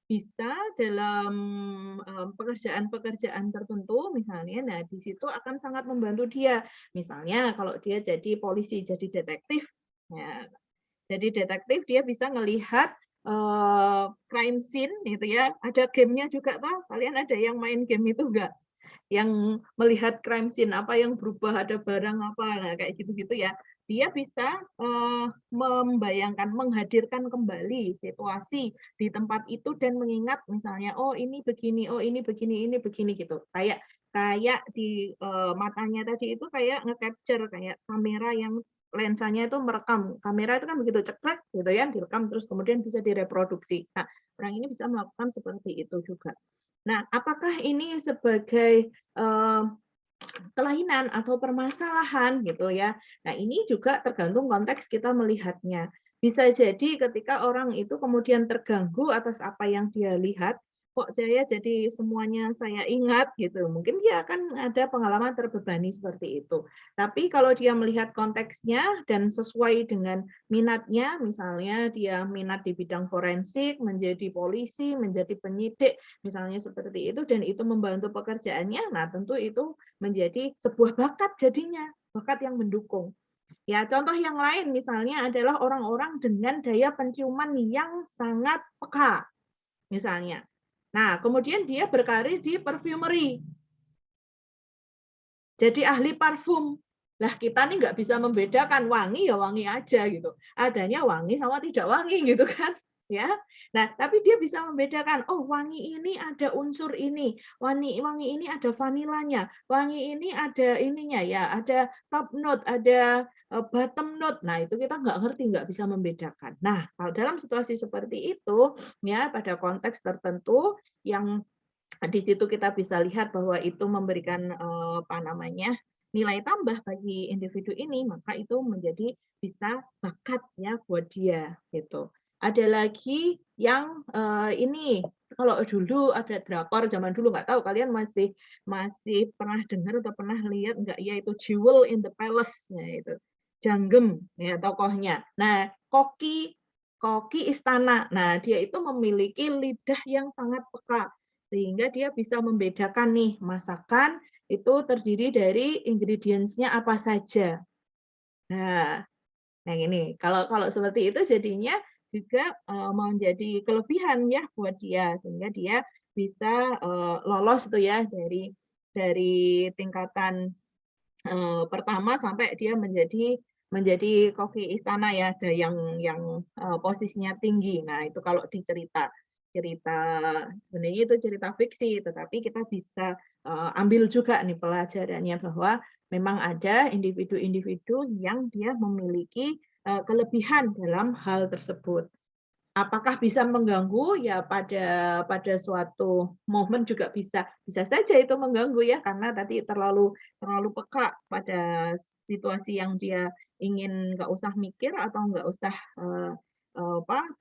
bisa dalam pekerjaan-pekerjaan tertentu misalnya, nah di situ akan sangat membantu dia. Misalnya kalau dia jadi polisi, jadi detektif, ya, jadi detektif dia bisa melihat crime scene gitu ya. Ada gamenya juga Pak. Kalian ada yang main game itu enggak? Yang melihat crime scene apa yang berubah, ada barang apa, nah, kayak gitu-gitu ya. Dia bisa membayangkan, menghadirkan kembali situasi di tempat itu dan mengingat misalnya, oh ini begini, oh ini begini, ini begini gitu. Kayak di matanya tadi itu kayak nge-capture kayak kamera yang lensanya itu merekam. Kamera itu kan begitu cekrek gitu ya, direkam terus kemudian bisa direproduksi. Nah, orang ini bisa melakukan seperti itu juga. Nah, apakah ini sebagai kelainan atau permasalahan gitu ya. Nah, ini juga tergantung konteks kita melihatnya. Bisa jadi ketika orang itu kemudian terganggu atas apa yang dia lihat, kok saya jadi semuanya saya ingat gitu. Mungkin dia akan ada pengalaman terbebani seperti itu. Tapi kalau dia melihat konteksnya dan sesuai dengan minatnya, misalnya dia minat di bidang forensik, menjadi polisi, menjadi penyidik, misalnya seperti itu, dan itu membantu pekerjaannya, nah tentu itu menjadi sebuah bakat jadinya, bakat yang mendukung. Ya, contoh yang lain misalnya adalah orang-orang dengan daya penciuman yang sangat peka, misalnya. Nah, kemudian dia berkarir di perfumery. Jadi ahli parfum. Lah kita nih nggak bisa membedakan wangi ya wangi aja gitu. Adanya wangi sama tidak wangi gitu kan. Ya. Nah, tapi dia bisa membedakan, oh wangi ini ada unsur ini, wangi ini ada vanilanya, wangi ini ada ininya ya, ada top note, ada bottom note. Nah, itu kita nggak ngerti, nggak bisa membedakan. Nah, kalau dalam situasi seperti itu, ya pada konteks tertentu yang di situ kita bisa lihat bahwa itu memberikan apa namanya nilai tambah bagi individu ini, maka itu menjadi bisa bakat ya buat dia gitu. Ada lagi yang ini kalau dulu ada drakor zaman dulu nggak tahu kalian masih pernah dengar atau pernah lihat nggak ya itu Jewel in the Palace ya itu Janggem ya tokohnya. Nah koki istana. Nah dia itu memiliki lidah yang sangat peka sehingga dia bisa membedakan nih masakan itu terdiri dari ingredients-nya apa saja. Nah, ini kalau seperti itu jadinya juga menjadi kelebihan ya buat dia sehingga dia bisa lolos tuh ya dari tingkatan pertama sampai dia menjadi koki istana ya ada yang posisinya tinggi. Nah, itu kalau cerita sebenarnya itu cerita fiksi tetapi kita bisa ambil juga nih pelajarannya bahwa memang ada individu-individu yang dia memiliki kelebihan dalam hal tersebut. Apakah bisa mengganggu? Ya pada suatu momen juga bisa saja itu mengganggu ya karena tadi terlalu peka pada situasi yang dia ingin nggak usah mikir atau nggak usah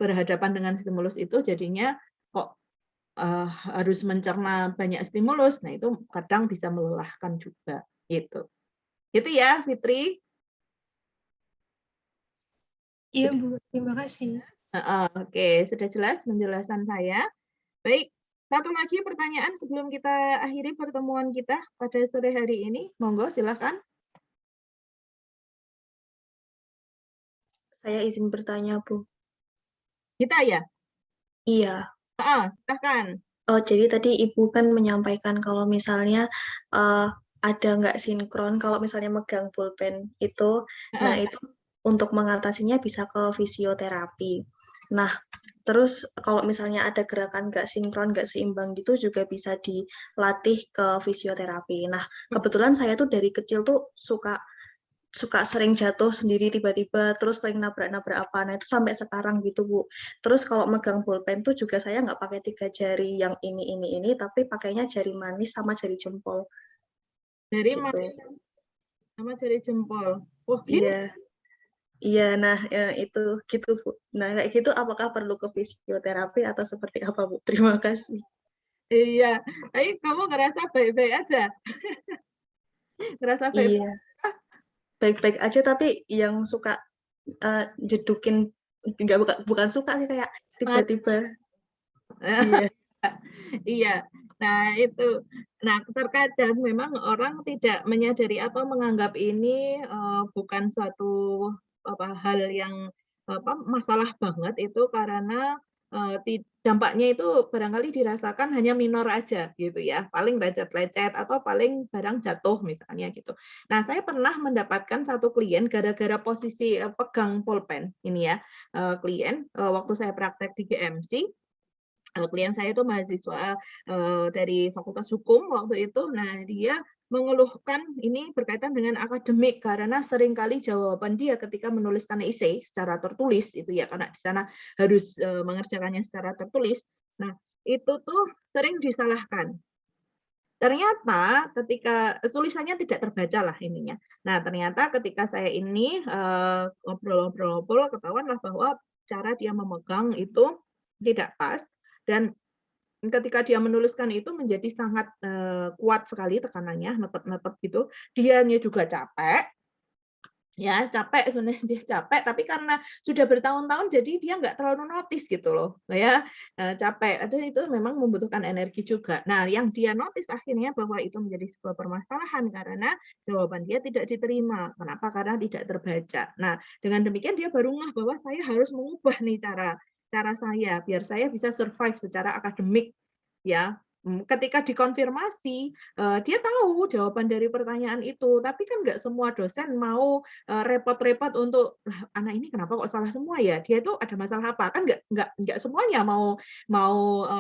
berhadapan dengan stimulus itu jadinya kok harus mencerna banyak stimulus. Nah, itu kadang bisa melelahkan juga gitu. Gitu ya, Fitri? Iya, Bu. Terima kasih. Oke, sudah jelas penjelasan saya. Baik, satu lagi pertanyaan sebelum kita akhiri pertemuan kita pada sore hari ini. Monggo, silakan. Saya izin bertanya, Bu. Kita ya? Iya. Silahkan. Oh, jadi tadi Ibu kan menyampaikan kalau misalnya ada nggak sinkron kalau misalnya megang pulpen itu, nah itu untuk mengatasinya bisa ke fisioterapi. Nah, terus kalau misalnya ada gerakan nggak sinkron, nggak seimbang gitu juga bisa dilatih ke fisioterapi. Nah, kebetulan saya tuh dari kecil tuh suka sering jatuh sendiri tiba-tiba, terus sering nabrak-nabrak apa. Nah, itu sampai sekarang gitu, Bu. Terus kalau megang pulpen tuh juga saya nggak pakai 3 jari yang ini, tapi pakainya jari manis sama jari jempol. Jari Gitu. manis sama jari jempol. Wah, gitu. Iya. Iya, nah itu gitu, Bu. Nah, kayak gitu apakah perlu ke fisioterapi atau seperti apa, Bu? Terima kasih. Iya, tapi kamu ngerasa baik-baik aja? Ngerasa baik-baik? Iya. Baik-baik aja, tapi yang suka jedukin, bukan suka sih, kayak tiba-tiba. Iya. Iya. Nah, itu. Nah, terkadang memang orang tidak menyadari atau menganggap ini bukan suatu hal yang masalah banget itu karena dampaknya itu barangkali dirasakan hanya minor aja gitu ya, paling lecet-lecet atau paling barang jatuh misalnya gitu. Nah, saya pernah mendapatkan satu klien gara-gara posisi pegang pulpen ini ya, klien waktu saya praktek di GMC. Klien saya itu mahasiswa dari Fakultas Hukum waktu itu. Nah, dia mengeluhkan ini berkaitan dengan akademik karena seringkali jawaban dia ketika menuliskan esai secara tertulis itu ya, karena di sana harus mengerjakannya secara tertulis. Nah, itu tuh sering disalahkan. Ternyata ketika tulisannya tidak terbaca lah ininya. Nah, ternyata ketika saya ini ngobrol-ngobrol ketahuanlah bahwa cara dia memegang itu tidak pas, dan ketika dia menuliskan itu menjadi sangat kuat sekali tekanannya, netep-netep gitu. Dianya juga capek, ya capek sebenarnya, dia capek, tapi karena sudah bertahun-tahun jadi dia nggak terlalu notice gitu loh, ya capek. Dan itu memang membutuhkan energi juga. Nah, yang dia notice akhirnya bahwa itu menjadi sebuah permasalahan karena jawaban dia tidak diterima. Kenapa? Karena tidak terbaca. Nah, dengan demikian dia baru ngeh bahwa saya harus mengubah nih cara saya biar saya bisa survive secara akademik, ya. Ketika dikonfirmasi, dia tahu jawaban dari pertanyaan itu, tapi kan nggak semua dosen mau repot-repot untuk, "Lah, anak ini kenapa kok salah semua ya? Dia itu ada masalah apa?" Kan nggak semuanya mau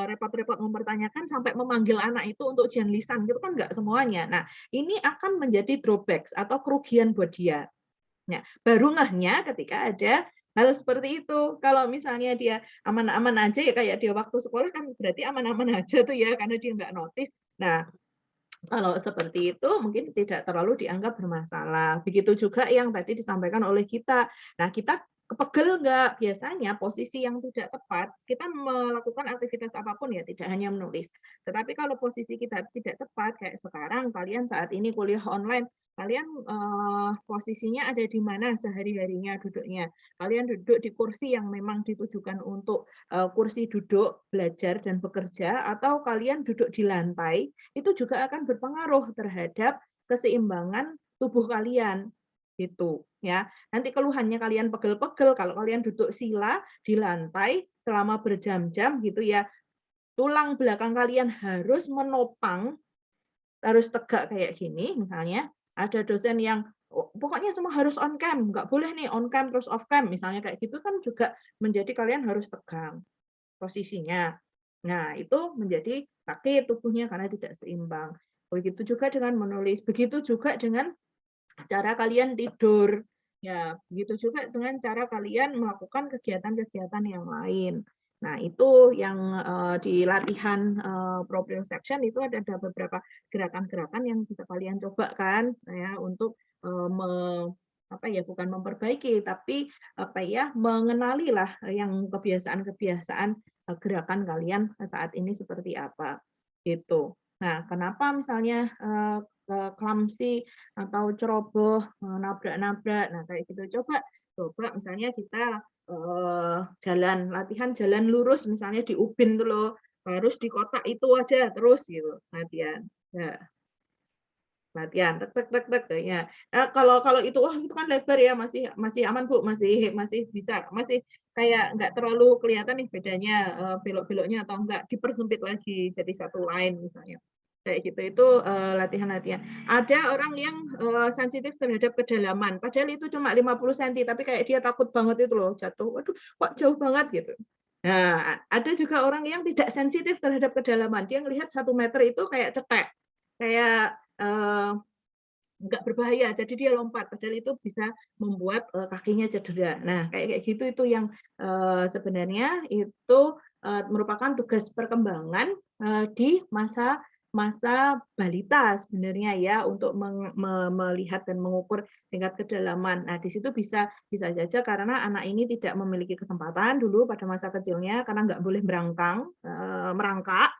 repot-repot mempertanyakan sampai memanggil anak itu untuk ujian lisan, gitu kan nggak semuanya. Nah, ini akan menjadi drawbacks atau kerugian buat dia. Nah, baru ngehnya ketika ada hal seperti itu. Kalau misalnya dia aman-aman aja ya kayak dia waktu sekolah kan berarti aman-aman aja tuh ya karena dia nggak notice. Nah, kalau seperti itu mungkin tidak terlalu dianggap bermasalah. Begitu juga yang tadi disampaikan oleh kita. Nah, kita kepegel nggak? Biasanya posisi yang tidak tepat, kita melakukan aktivitas apapun ya, tidak hanya menulis. Tetapi kalau posisi kita tidak tepat, kayak sekarang kalian saat ini kuliah online, kalian posisinya ada di mana sehari-harinya duduknya. Kalian duduk di kursi yang memang ditujukan untuk kursi duduk, belajar, dan bekerja, atau kalian duduk di lantai, itu juga akan berpengaruh terhadap keseimbangan tubuh kalian gitu ya. Nanti keluhannya kalian pegel-pegel kalau kalian duduk sila di lantai selama berjam-jam gitu ya. Tulang belakang kalian harus menopang, harus tegak kayak gini misalnya. Ada dosen yang pokoknya semua harus on cam, nggak boleh nih on cam terus off cam misalnya kayak gitu kan juga menjadi kalian harus tegang posisinya. Nah, itu menjadi sakit tubuhnya karena tidak seimbang. Begitu juga dengan menulis, begitu juga dengan cara kalian tidur. Ya, begitu juga dengan cara kalian melakukan kegiatan-kegiatan yang lain. Nah, itu yang di latihan proprioception itu ada beberapa gerakan-gerakan yang bisa kalian coba kan ya untuk bukan memperbaiki tapi mengenali lah yang kebiasaan-kebiasaan gerakan kalian saat ini seperti apa gitu. Nah, kenapa misalnya clumsy atau ceroboh, nabrak-nabrak, nah kayak gitu. Coba misalnya kita latihan jalan lurus misalnya di ubin tuh loh, harus di kotak itu aja terus gitu latihan. Ya. latihan ya. Kalau itu itu kan lebar ya, masih aman Bu, masih bisa, masih kayak nggak terlalu kelihatan nih bedanya belok-beloknya atau enggak, dipersempit lagi jadi satu line misalnya. Kayak gitu itu latihan-latihan. Ada orang yang sensitif terhadap kedalaman, padahal itu cuma 50 cm, tapi kayak dia takut banget itu loh jatuh. Waduh, kok jauh banget gitu. Nah, ada juga orang yang tidak sensitif terhadap kedalaman. Dia melihat 1 meter itu kayak cetek, kayak nggak berbahaya, jadi dia lompat. Padahal itu bisa membuat kakinya cedera. Nah, kayak gitu itu yang sebenarnya itu merupakan tugas perkembangan di masa balita sebenarnya ya, untuk melihat dan mengukur tingkat kedalaman. Nah, di situ bisa saja karena anak ini tidak memiliki kesempatan dulu pada masa kecilnya karena nggak boleh merangkak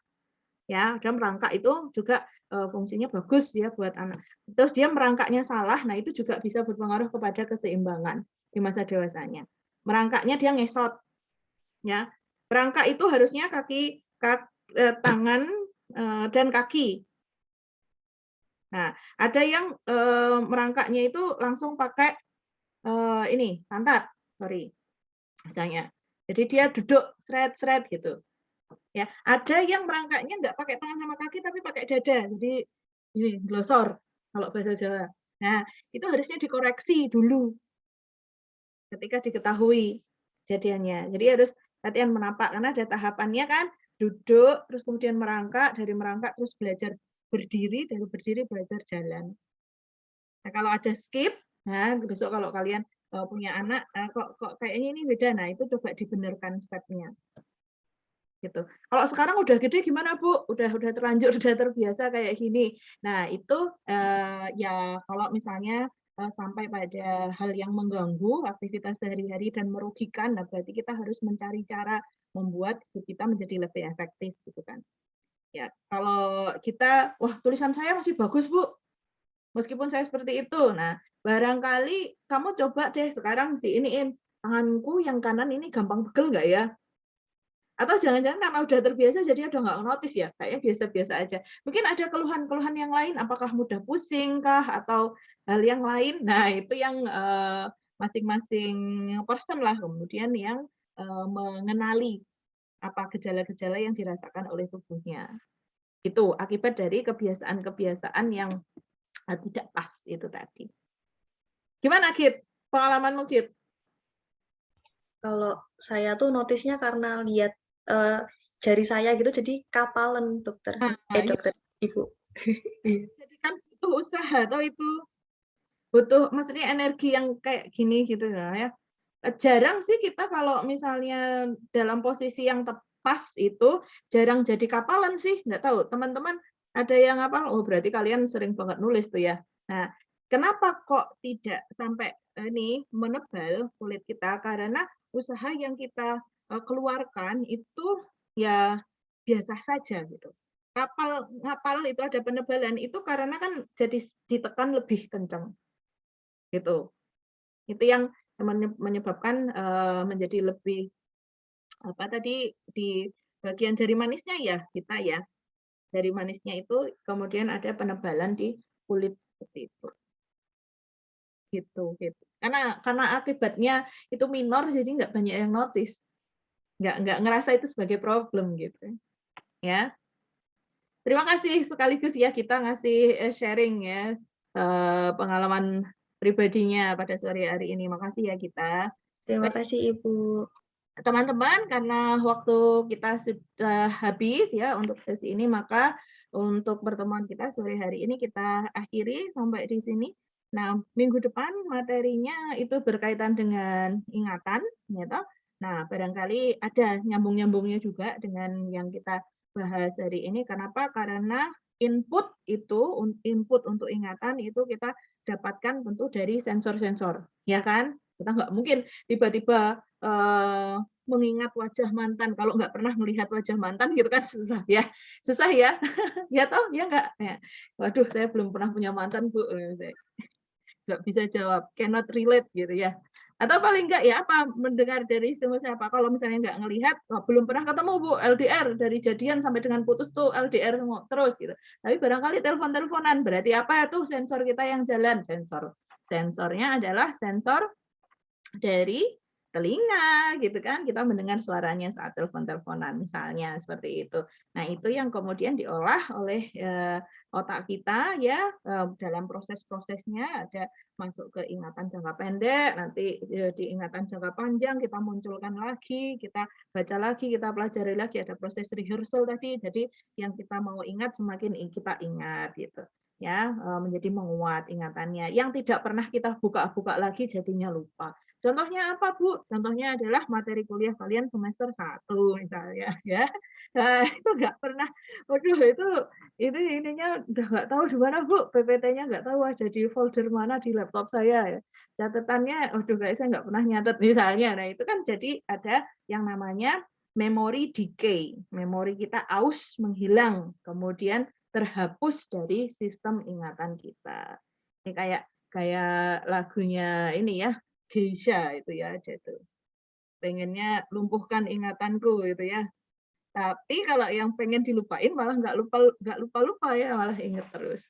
ya, dan merangkak itu juga fungsinya bagus ya buat anak. Terus dia merangkaknya salah, nah itu juga bisa berpengaruh kepada keseimbangan di masa dewasanya. Merangkaknya dia ngesot, ya. Merangkak itu harusnya tangan dan kaki. Nah, ada yang merangkaknya itu langsung pakai ini pantat, sorry, misalnya. Jadi dia duduk seret-seret gitu. Ya, ada yang merangkaknya nggak pakai tangan sama kaki tapi pakai dada, jadi ini glosor kalau bahasa Jawa. Nah, itu harusnya dikoreksi dulu ketika diketahui kejadiannya. Jadi harus latihan menapak karena ada tahapannya kan, duduk terus kemudian merangkak, dari merangkak terus belajar berdiri, dari berdiri belajar jalan. Nah, kalau ada skip, nah besok kalau kalian punya anak kok kayaknya ini beda, nah itu coba dibenarkan stepnya. Gitu. Kalau sekarang udah gede gimana Bu? Udah terlanjur, udah terbiasa kayak gini. Nah itu ya kalau misalnya sampai pada hal yang mengganggu aktivitas sehari-hari dan merugikan, nah berarti kita harus mencari cara membuat hidup kita menjadi lebih efektif gitu kan. Ya kalau kita, wah tulisan saya masih bagus Bu, meskipun saya seperti itu. Nah barangkali kamu coba deh sekarang diiniin, tanganku yang kanan ini gampang pegel nggak ya? Atau jangan-jangan karena udah terbiasa jadi udah nggak notice ya, kayaknya biasa-biasa aja. Mungkin ada keluhan-keluhan yang lain, apakah mudah pusing kah atau hal yang lain. Nah, itu yang masing-masing person lah kemudian yang mengenali apa gejala-gejala yang dirasakan oleh tubuhnya. Itu akibat dari kebiasaan-kebiasaan yang tidak pas itu tadi. Gimana, Kit? Pengalamanmu, Kit? Kalau saya tuh notisnya karena lihat jari saya gitu, jadi kapalan dokter. Dokter, Ibu. Jadi kan butuh usaha, atau itu butuh maksudnya energi yang kayak gini gitu ya. Jarang sih kita kalau misalnya dalam posisi yang pas itu jarang jadi kapalan sih, nggak tahu teman-teman ada yang apa? Oh berarti kalian sering banget nulis tuh ya. Nah, kenapa kok tidak sampai ini menebal kulit kita? Karena usaha yang kita keluarkan itu ya biasa saja gitu. Ngapal itu ada penebalan itu karena kan jadi ditekan lebih kencang gitu. Itu yang menyebabkan menjadi lebih apa tadi di bagian jari manisnya ya kita ya. Jari manisnya itu kemudian ada penebalan di kulit seperti itu. Gitu. Karena akibatnya itu minor jadi nggak banyak yang notice. Nggak ngerasa itu sebagai problem gitu. Ya. Terima kasih sekaligus ya kita ngasih sharing ya pengalaman pribadinya pada sore hari ini. Makasih ya kita. Terima kasih Ibu. Teman-teman, karena waktu kita sudah habis ya untuk sesi ini, maka untuk pertemuan kita sore hari ini kita akhiri sampai di sini. Nah, minggu depan materinya itu berkaitan dengan ingatan, ya toh. Nah, barangkali ada nyambung-nyambungnya juga dengan yang kita bahas hari ini. Kenapa? Karena input untuk ingatan itu kita dapatkan tentu dari sensor-sensor, ya kan? Kita nggak mungkin tiba-tiba mengingat wajah mantan kalau nggak pernah melihat wajah mantan gitu kan susah ya ya toh ya nggak ya. Waduh saya belum pernah punya mantan Bu, nggak bisa jawab, cannot relate gitu ya. Atau paling enggak ya apa mendengar dari stimulus apa? Kalau misalnya enggak ngelihat, belum pernah ketemu Bu, LDR dari jadian sampai dengan putus tuh LDR terus gitu. Tapi barangkali telepon-teleponan, berarti apa itu sensor kita yang jalan? Sensornya adalah sensor dari telinga gitu kan, kita mendengar suaranya saat telepon-teleponan misalnya seperti itu. Nah, itu yang kemudian diolah oleh otak kita ya, dalam proses-prosesnya ada masuk ke ingatan jangka pendek, nanti di ingatan jangka panjang kita munculkan lagi, kita baca lagi, kita pelajari lagi, ada proses rehearsal tadi. Jadi yang kita mau ingat semakin kita ingat gitu. Ya, menjadi menguat ingatannya. Yang tidak pernah kita buka-buka lagi jadinya lupa. Contohnya apa, Bu? Contohnya adalah materi kuliah kalian semester 1 misalnya ya. Nah, itu nggak pernah, waduh itu ininya udah nggak tahu di mana, Bu. PPT-nya nggak tahu ada di folder mana di laptop saya ya. Catatannya, waduh guys, saya nggak pernah nyatet misalnya. Nah, itu kan jadi ada yang namanya memory decay. Memori kita aus menghilang, kemudian terhapus dari sistem ingatan kita. Ini kayak lagunya ini ya, Geisha itu ya, ada itu. Pengennya lumpuhkan ingatanku itu ya. Tapi kalau yang pengen dilupain malah nggak lupa ya, malah inget terus.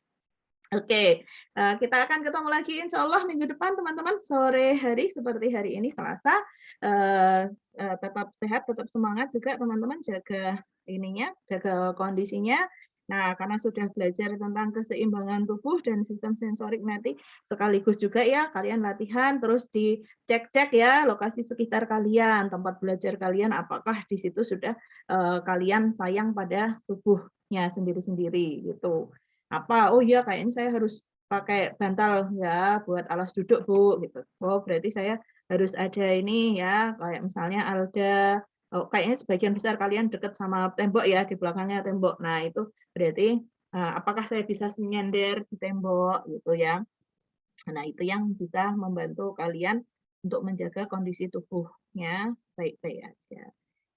Oke, kita akan ketemu lagi insya Allah minggu depan teman-teman sore hari seperti hari ini Selasa. Tetap sehat, tetap semangat juga teman-teman, jaga jaga kondisinya. Nah, karena sudah belajar tentang keseimbangan tubuh dan sistem sensorik nanti sekaligus juga ya kalian latihan terus dicek-cek ya lokasi sekitar kalian, tempat belajar kalian apakah di situ sudah kalian sayang pada tubuhnya sendiri-sendiri gitu. Apa? Oh iya kayaknya saya harus pakai bantal ya buat alas duduk Bu gitu. Oh berarti saya harus ada ini ya kayak misalnya Alda. Oh, kayaknya sebagian besar kalian dekat sama tembok ya, di belakangnya tembok. Nah, itu berarti apakah saya bisa nyender di tembok gitu ya. Nah, itu yang bisa membantu kalian untuk menjaga kondisi tubuhnya baik-baik aja.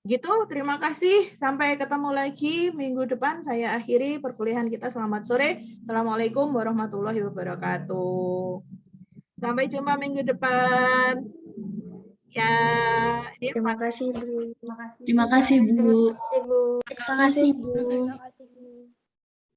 Gitu, terima kasih. Sampai ketemu lagi minggu depan. Saya akhiri perkuliahan kita. Selamat sore. Assalamualaikum warahmatullahi wabarakatuh. Sampai jumpa minggu depan. Ya, Terima kasih, Bu. Terima kasih. Terima kasih, Bu. Terima kasih, Bu. Terima kasih, Bu.